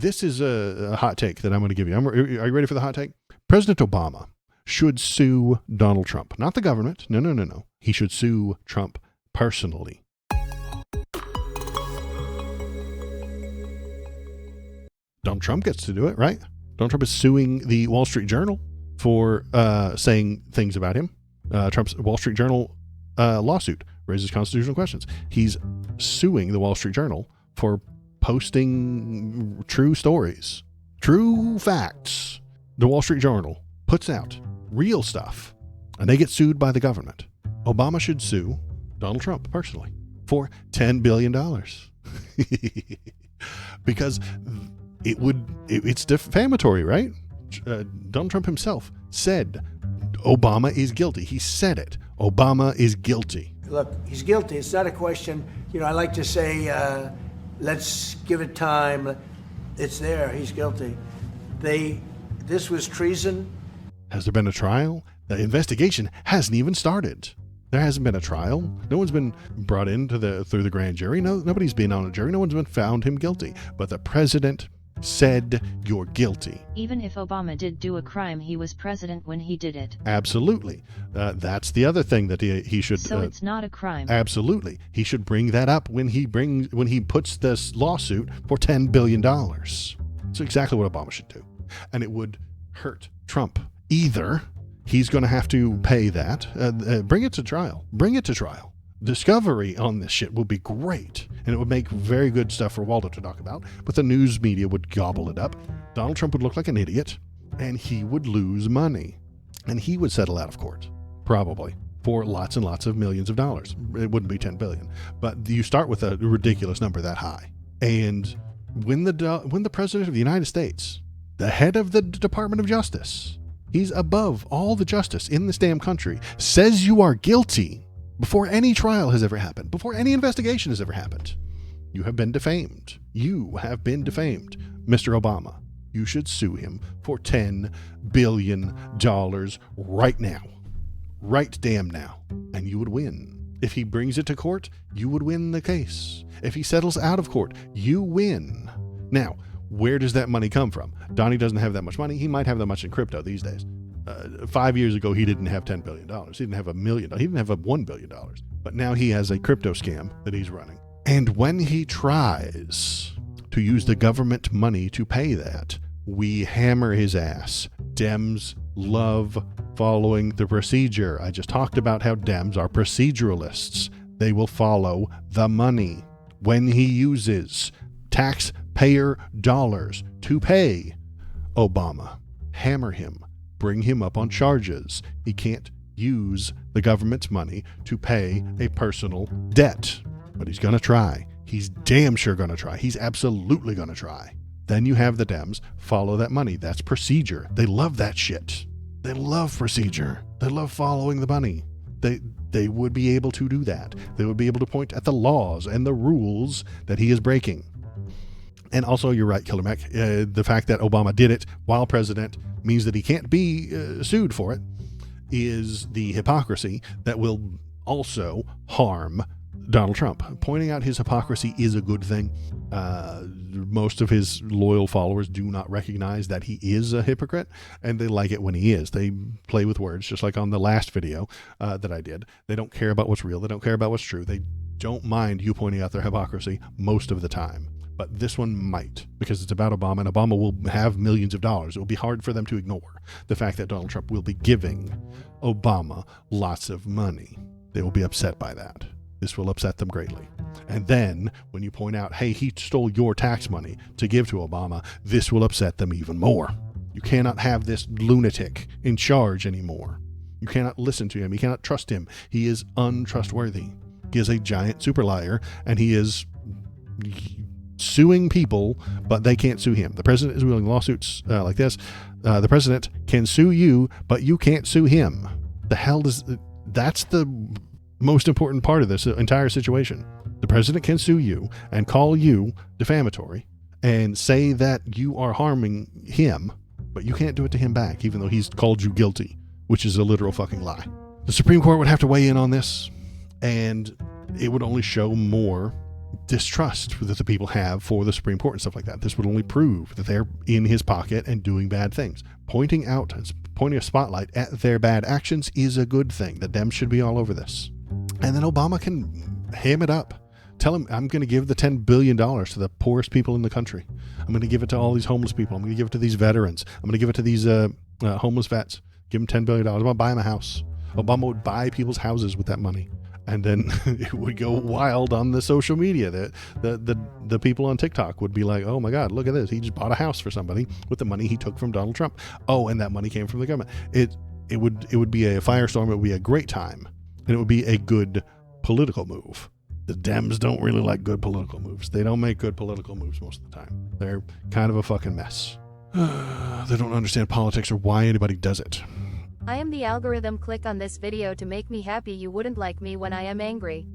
This is a hot take that I'm going to give you. Are you ready for the hot take? President Obama should sue Donald Trump, not the government. No. He should sue Trump personally. Donald Trump gets to do it, right? Donald Trump is suing the Wall Street Journal for saying things about him. Trump's Wall Street Journal lawsuit raises constitutional questions. He's suing the Wall Street Journal for posting true stories, true facts. The Wall Street Journal puts out real stuff, and they get sued by the government. Obama should sue Donald Trump personally for $10 billion. Because it's defamatory, right? Donald Trump himself said Obama is guilty. He said it. Obama is guilty. Look, he's guilty. It's not a question. I like to say, let's give it time. It's there. He's guilty. This was treason. Has there been a trial? The investigation hasn't even started. There hasn't been a trial. No one's been brought in through the grand jury. Nobody's been on a jury. No one's been found him guilty. But the president said you're guilty. Even if Obama did do a crime, he was president when he did it. Absolutely. That's the other thing that he should. So it's not a crime. Absolutely. He should bring that up when he puts this lawsuit for $10 billion. That's exactly what Obama should do. And it would hurt Trump. Either he's going to have to pay that. Bring it to trial. Discovery on this shit will be great, and it would make very good stuff for Waldo to talk about, but the news media would gobble it up. Donald Trump would look like an idiot, and he would lose money, and he would settle out of court, probably, for lots and lots of millions of dollars. It wouldn't be 10 billion, but you start with a ridiculous number that high. And when the president of the United States, the head of the Department of Justice, he's above all the justice in this damn country, says you are guilty before any trial has ever happened, before any investigation has ever happened, you have been defamed. You have been defamed, Mr. Obama. You should sue him for $10 billion right now. Right damn now. And you would win. If he brings it to court, you would win the case. If he settles out of court, you win. Now, where does that money come from? Donnie doesn't have that much money. He might have that much in crypto these days. 5 years ago, he didn't have $10 billion. He didn't have $1 million. He didn't have $1 billion. But now he has a crypto scam that he's running. And when he tries to use the government money to pay that, we hammer his ass. Dems love following the procedure. I just talked about how Dems are proceduralists. They will follow the money. When he uses taxpayer dollars to pay Obama, hammer him. Bring him up on charges. He can't use the government's money to pay a personal debt. But he's going to try. He's damn sure going to try. He's absolutely going to try. Then you have the Dems follow that money. That's procedure. They love that shit. They love procedure. They love following the money. They would be able to do that. They would be able to point at the laws and the rules that he is breaking. And also, you're right, Killer Mac. The fact that Obama did it while president means that he can't be sued for it is the hypocrisy that will also harm Donald Trump. Pointing out his hypocrisy is a good thing. Most of his loyal followers do not recognize that he is a hypocrite, and they like it when he is. They play with words, just like on the last video that I did. They don't care about what's real. They don't care about what's true. They don't mind you pointing out their hypocrisy most of the time. But this one might, because it's about Obama, and Obama will have millions of dollars. It will be hard for them to ignore the fact that Donald Trump will be giving Obama lots of money. They will be upset by that. This will upset them greatly. And then, when you point out, hey, he stole your tax money to give to Obama, this will upset them even more. You cannot have this lunatic in charge anymore. You cannot listen to him. You cannot trust him. He is untrustworthy. He is a giant super liar, and he is suing people, but they can't sue him. The president is wielding lawsuits like this. The president can sue you, but you can't sue him. The hell does... That's the most important part of this entire situation. The president can sue you and call you defamatory and say that you are harming him, but you can't do it to him back, even though he's called you guilty, which is a literal fucking lie. The Supreme Court would have to weigh in on this, and it would only show more distrust that the people have for the Supreme Court and stuff like that. This would only prove that they're in his pocket and doing bad things. Pointing a spotlight at their bad actions is a good thing. The Dems should be all over this. And then Obama can ham it up. Tell him, I'm going to give the $10 billion to the poorest people in the country. I'm going to give it to all these homeless people. I'm going to give it to these veterans. I'm going to give it to these homeless vets. Give them $10 billion. I'm going to buy them a house. Obama would buy people's houses with that money. And then it would go wild on the social media. The people on TikTok would be like, oh my God, look at this. He just bought a house for somebody with the money he took from Donald Trump. Oh, and that money came from the government. It would be a firestorm. It would be a great time. And it would be a good political move. The Dems don't really like good political moves. They don't make good political moves most of the time. They're kind of a fucking mess. They don't understand politics or why anybody does it. I am the algorithm. Click on this video to make me happy. You wouldn't like me when I am angry.